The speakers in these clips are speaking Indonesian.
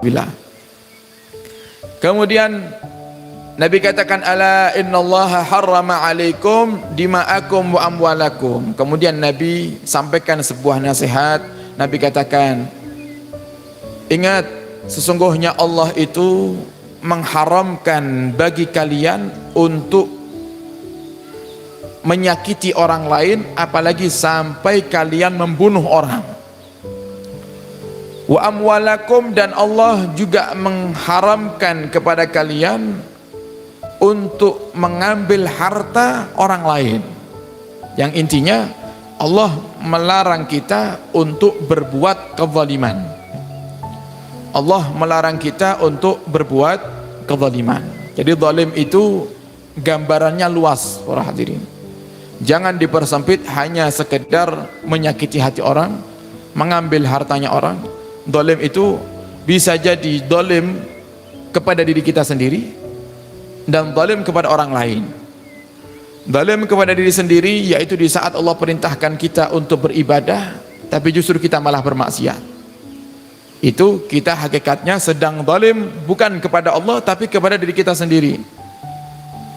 Bila. Kemudian Nabi katakan, ala innallaha harrama alaikum dima'akum wa amwalakum. Kemudian Nabi sampaikan sebuah nasihat. Nabi katakan, ingat, sesungguhnya Allah itu mengharamkan bagi kalian untuk menyakiti orang lain, apalagi sampai kalian membunuh orang. Wa amwalakum, dan Allah juga mengharamkan kepada kalian untuk mengambil harta orang lain. Yang intinya Allah melarang kita untuk berbuat kezaliman. Allah melarang kita untuk berbuat kezaliman. Jadi zalim itu gambarannya luas, para hadirin. Jangan dipersempit hanya sekedar menyakiti hati orang, mengambil hartanya orang. Zalim itu bisa jadi zalim kepada diri kita sendiri dan zalim kepada orang lain. Zalim kepada diri sendiri yaitu di saat Allah perintahkan kita untuk beribadah, tapi justru kita malah bermaksiat. Itu kita hakikatnya sedang zalim bukan kepada Allah tapi kepada diri kita sendiri.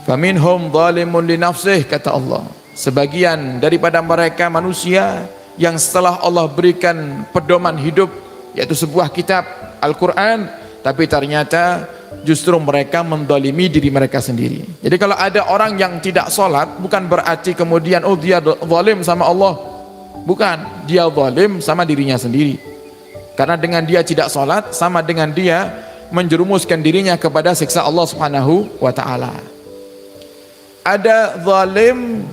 Faminhum zalimun li nafsih, kata Allah. Sebagian daripada mereka manusia yang setelah Allah berikan pedoman hidup, yaitu sebuah kitab Al-Quran, tapi ternyata justru mereka mendolimi diri mereka sendiri. Jadi kalau ada orang yang tidak sholat, bukan berarti kemudian oh dia zalim sama Allah. Bukan, dia zalim sama dirinya sendiri. Karena dengan dia tidak sholat, sama dengan dia menjerumuskan dirinya kepada siksa Allah Subhanahu wa ta'ala. Ada zalim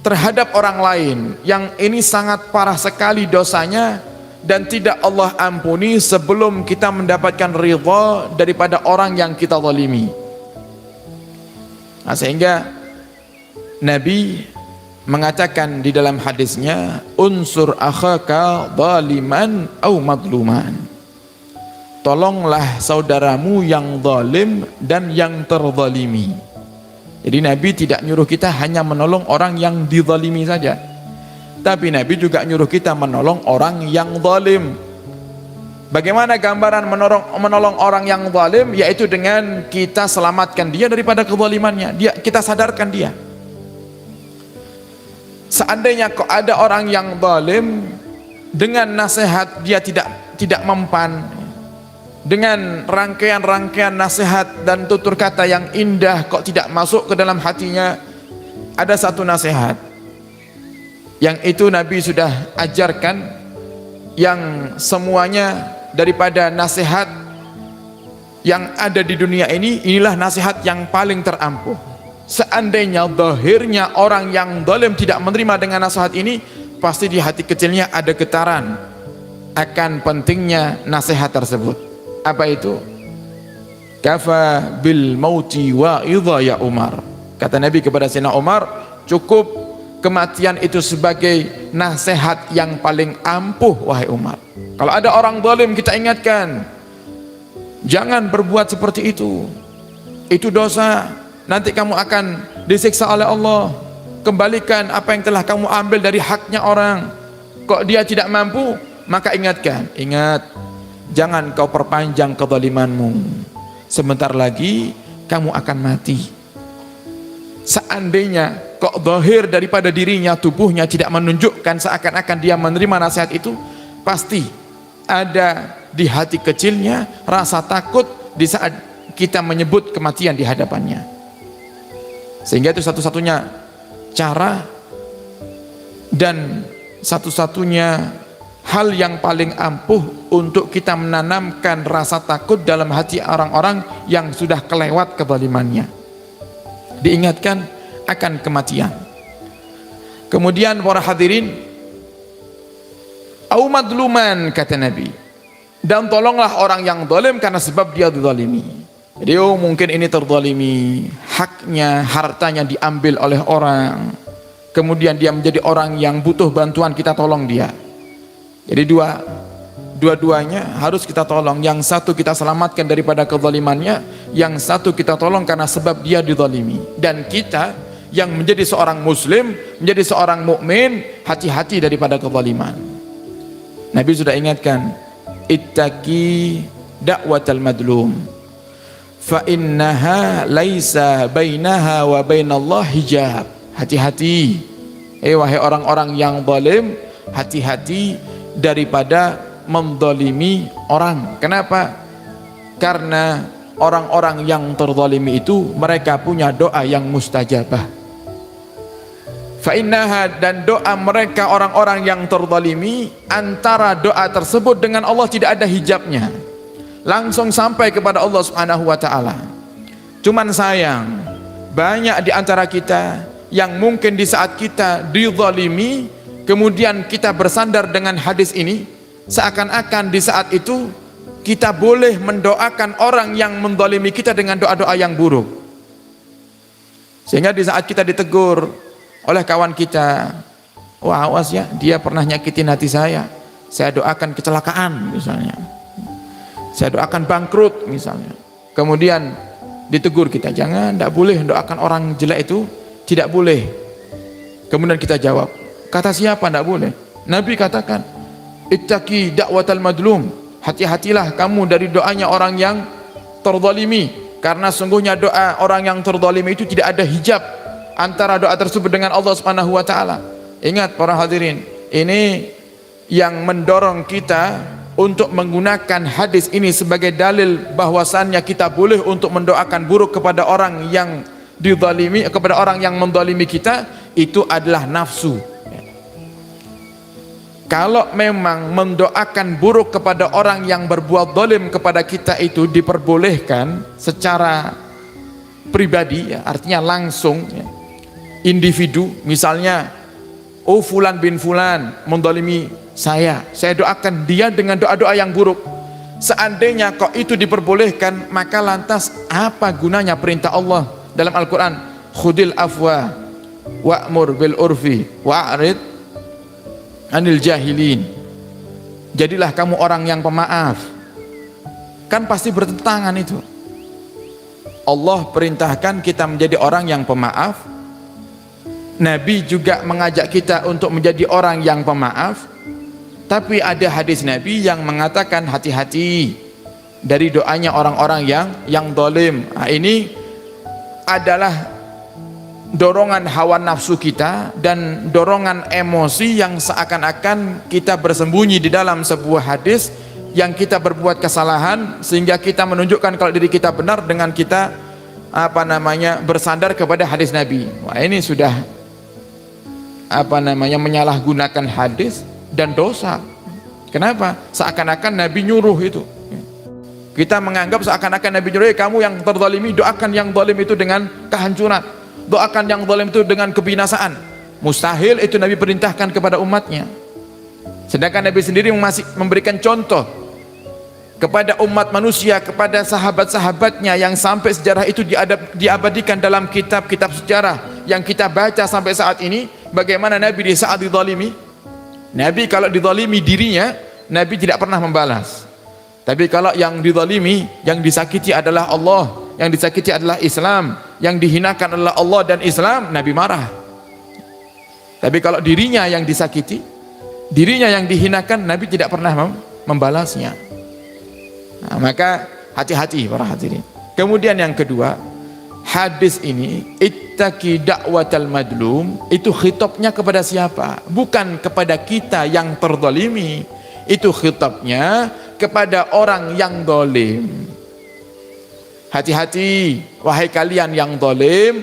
terhadap orang lain, yang ini sangat parah sekali dosanya, dan tidak Allah ampuni sebelum kita mendapatkan ridha daripada orang yang kita zalimi. Nah, sehingga Nabi mengatakan di dalam hadisnya, unsur akhaka zaliman au madluman. Tolonglah saudaramu yang zalim dan yang terzalimi. Jadi Nabi tidak nyuruh kita hanya menolong orang yang dizalimi saja, tapi Nabi juga nyuruh kita menolong orang yang zalim. Bagaimana gambaran menolong orang yang zalim? Yaitu dengan kita selamatkan dia daripada kezalimannya. Kita sadarkan dia. Seandainya kok ada orang yang zalim, dengan nasihat dia tidak mempan, dengan rangkaian-rangkaian nasihat dan tutur kata yang indah kok tidak masuk ke dalam hatinya. Ada satu nasihat yang itu Nabi sudah ajarkan, yang semuanya daripada nasihat yang ada di dunia ini, inilah nasihat yang paling terampuh. Seandainya zahirnya orang yang zalim tidak menerima dengan nasihat ini, pasti di hati kecilnya ada getaran akan pentingnya nasihat tersebut. Apa itu? Kafa bil mauti wa idha ya Umar. Kata Nabi kepada Sayyidina Umar, cukup kematian itu sebagai nasihat yang paling ampuh, wahai Umar. Kalau ada orang zalim, kita ingatkan, jangan berbuat seperti itu. Itu dosa, nanti kamu akan disiksa oleh Allah. Kembalikan apa yang telah kamu ambil dari haknya orang. Kok dia tidak mampu, maka ingatkan, ingat, jangan kau perpanjang kezalimanmu. Sebentar lagi kamu akan mati. Seandainya kok zahir daripada dirinya, tubuhnya tidak menunjukkan seakan-akan dia menerima nasihat itu, pasti ada di hati kecilnya rasa takut di saat kita menyebut kematian di hadapannya. Sehingga itu satu-satunya cara dan satu-satunya hal yang paling ampuh untuk kita menanamkan rasa takut dalam hati orang-orang yang sudah kelewat kezalimannya. Diingatkan akan kematian. Kemudian para hadirin, au madluman, kata Nabi, dan tolonglah orang yang zalim karena sebab dia dizalimi. Jadi mungkin ini terzalimi, haknya, hartanya diambil oleh orang, kemudian dia menjadi orang yang butuh bantuan, kita tolong dia. Jadi dua-duanya harus kita tolong. Yang satu kita selamatkan daripada kezalimannya, yang satu kita tolong karena sebab dia dizalimi. Dan kita yang menjadi seorang muslim, menjadi seorang mukmin, hati-hati daripada kezaliman. Nabi sudah ingatkan, ittaqi da'watal madlum fa innaha laisa bainaha wa bainallah hijab. Hati-hati, wahai orang-orang yang zalim, hati-hati daripada mendolimi orang. Kenapa? Karena orang-orang yang terzalimi itu mereka punya doa yang mustajabah. Fa innaha, dan doa mereka orang-orang yang terzalimi, antara doa tersebut dengan Allah tidak ada hijabnya, langsung sampai kepada Allah Subhanahu wa taala. Cuman sayang, banyak di antara kita yang mungkin di saat kita dizalimi, kemudian kita bersandar dengan hadis ini, seakan-akan di saat itu kita boleh mendoakan orang yang menzalimi kita dengan doa-doa yang buruk. Sehingga di saat kita ditegur oleh kawan kita, wah awas ya, dia pernah nyakitin hati saya doakan kecelakaan misalnya, saya doakan bangkrut misalnya. Kemudian ditegur kita, jangan, tidak boleh doakan orang jelek itu, tidak boleh. Kemudian kita jawab, kata siapa tidak boleh? Nabi katakan, ittaqi da'watal madlum, hati-hatilah kamu dari doanya orang yang terzalimi, karena sungguhnya doa orang yang terzalimi itu tidak ada hijab antara doa tersebut dengan Allah Subhanahu wa taala. Ingat para hadirin, ini yang mendorong kita untuk menggunakan hadis ini sebagai dalil bahwasannya kita boleh untuk mendoakan buruk kepada orang yang dizalimi, kepada orang yang menzalimi kita, itu adalah nafsu. Kalau memang mendoakan buruk kepada orang yang berbuat zalim kepada kita itu diperbolehkan secara pribadi, ya, artinya langsung, ya, individu, misalnya, oh fulan bin fulan menzalimi saya doakan dia dengan doa-doa yang buruk. Seandainya kok itu diperbolehkan, maka lantas apa gunanya perintah Allah dalam Al-Quran, khudil afwa wa'mur bil urfi wa'rid anil jahilin, jadilah kamu orang yang pemaaf. Kan pasti bertentangan itu. Allah perintahkan kita menjadi orang yang pemaaf, Nabi juga mengajak kita untuk menjadi orang yang pemaaf. Tapi ada hadis Nabi yang mengatakan hati-hati dari doanya orang-orang yang zalim. Nah, ini adalah dorongan hawa nafsu kita dan dorongan emosi yang seakan-akan kita bersembunyi di dalam sebuah hadis yang kita berbuat kesalahan, sehingga kita menunjukkan kalau diri kita benar dengan kita bersandar kepada hadis Nabi. Wah, ini sudah menyalahgunakan hadis dan dosa. Kenapa? Seakan-akan Nabi nyuruh itu. Kita menganggap seakan-akan Nabi nyuruh, kamu yang terzalimi doakan yang zalim itu dengan kehancuran, doakan yang zalim itu dengan kebinasaan. Mustahil itu Nabi perintahkan kepada umatnya. Sedangkan Nabi sendiri masih memberikan contoh kepada umat manusia, kepada sahabat-sahabatnya, yang sampai sejarah itu diabadikan dalam kitab-kitab sejarah yang kita baca sampai saat ini. Bagaimana Nabi di saat dizalimi, Nabi kalau dizalimi dirinya, Nabi tidak pernah membalas. Tapi kalau yang dizalimi, yang disakiti adalah Allah, yang disakiti adalah Islam, yang dihinakan adalah Allah dan Islam, Nabi marah. Tapi kalau dirinya yang disakiti, dirinya yang dihinakan, Nabi tidak pernah membalasnya. Nah, maka hati-hati para hadirin. Kemudian yang kedua, hadis ini, ittaqi da'watal madlum, itu khitabnya kepada siapa? Bukan kepada kita yang terzalimi, itu khitabnya kepada orang yang zalim. Hati-hati wahai kalian yang zalim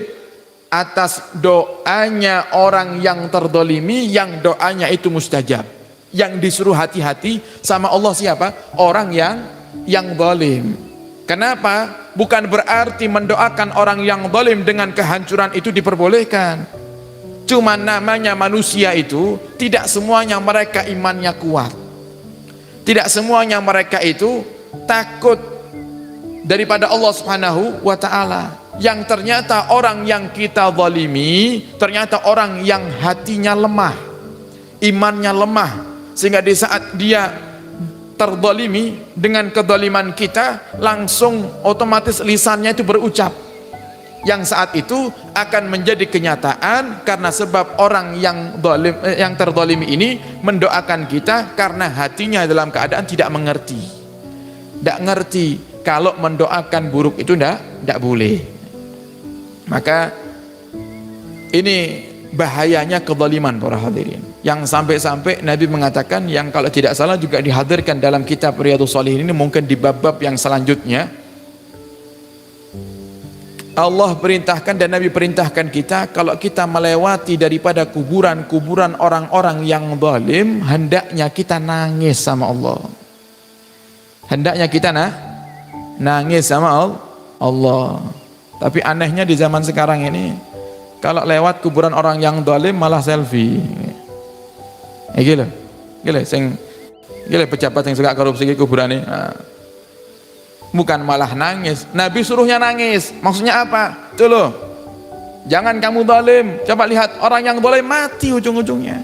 atas doanya orang yang terzalimi, yang doanya itu mustajab. Yang disuruh hati-hati sama Allah siapa? Orang yang zalim. Kenapa? Bukan berarti mendoakan orang yang zalim dengan kehancuran itu diperbolehkan. Cuma namanya manusia itu tidak semuanya mereka imannya kuat. Tidak semuanya mereka itu takut daripada Allah Subhanahu wa taala. Yang ternyata orang yang kita zalimi, ternyata orang yang hatinya lemah, imannya lemah, sehingga di saat dia terzalimi dengan kezaliman kita, langsung otomatis lisannya itu berucap, yang saat itu akan menjadi kenyataan karena sebab orang yang terzalimi ini mendoakan kita karena hatinya dalam keadaan tidak mengerti. tidak ngerti kalau mendoakan buruk itu tidak boleh. Maka ini bahayanya kezaliman para hadirin, yang sampai-sampai Nabi mengatakan, yang kalau tidak salah juga dihadirkan dalam kitab Riyadhus Shalihin ini, mungkin di bab-bab yang selanjutnya, Allah perintahkan dan Nabi perintahkan kita, kalau kita melewati daripada kuburan-kuburan orang-orang yang zalim, hendaknya kita nangis sama Allah. Hendaknya kita nangis sama Allah. Tapi anehnya di zaman sekarang ini, kalau lewat kuburan orang yang zalim malah selfie. Gila pejabat yang suka korupsi di kuburan ini. Bukan malah nangis, Nabi suruhnya nangis. Maksudnya apa? Tuh loh, jangan kamu zalim. Coba lihat orang yang zalim mati ujung-ujungnya.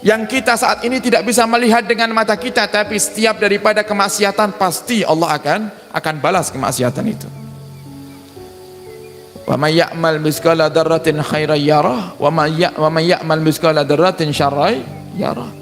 Yang kita saat ini tidak bisa melihat dengan mata kita, tapi setiap daripada kemaksiatan pasti Allah akan balas kemaksiatan itu. Wa may ya'mal mithqala dzarratin khairan yarah wa may ya'mal mithqala dzarratin syarran yarah.